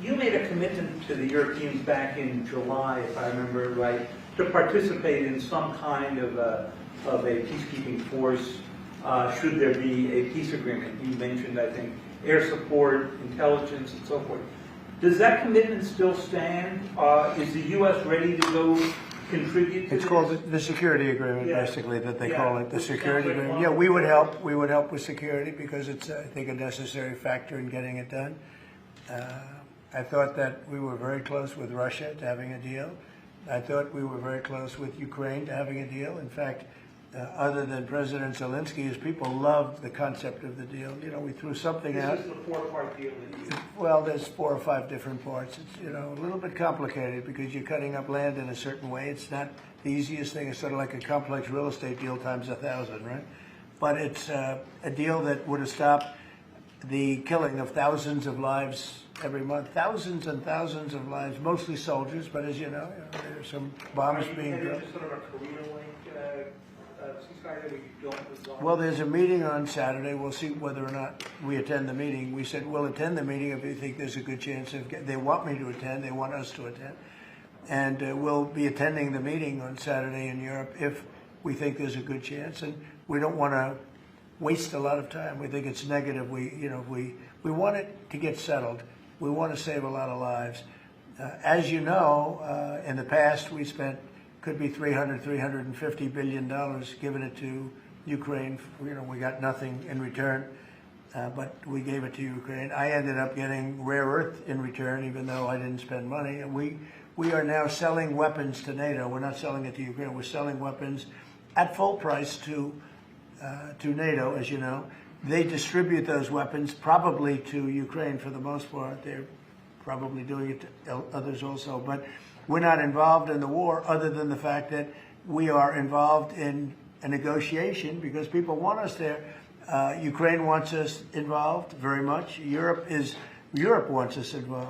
You made a commitment to the Europeans back in July, if I remember right, to participate in some kind of a peacekeeping force should there be a peace agreement. You mentioned, I think, air support, intelligence, and so forth. Does that commitment still stand? Is the U.S. ready to go contribute to It's called the security agreement, basically, that they call it, the security agreement. Yeah, we would help. We would help with security because it's, I think, a necessary factor in getting it done. I thought that we were very close with Russia to having a deal. I thought we were very close with Ukraine to having a deal. In fact, other than President Zelensky, his people loved the concept of the deal. You know, we threw something out. This is the four-part deal. Well, there's 4 or 5 different parts. It's, you know, a little bit complicated because you're cutting up land in a certain way. It's not the easiest thing. It's sort of like a complex real estate deal times 1,000, right? But it's a deal that would have stopped the killing of thousands of lives every month. Thousands and thousands of lives, mostly soldiers, but as you know there's some bombs being dropped. Sort of a career-length ceasefire that we don't resolve? Well, there's a meeting on Saturday. We'll see whether or not we attend the meeting. We said we'll attend the meeting if you think there's a good chance of they want me to attend. They want us to attend. And we'll be attending the meeting on Saturday in Europe if we think there's a good chance. And we don't want to waste a lot of time. We think it's negative. We want it to get settled. We want to save a lot of lives. As you know, in the past we spent could be $350 billion giving it to Ukraine. You know, we got nothing in return, but we gave it to Ukraine. I ended up getting rare earth in return, even though I didn't spend money. And we are now selling weapons to NATO. We're not selling it to Ukraine. We're selling weapons at full price to NATO, as you know. They distribute those weapons probably to Ukraine for the most part. They're probably doing it to others also. But we're not involved in the war other than the fact that we are involved in a negotiation because people want us there. Ukraine wants us involved very much. Europe wants us involved.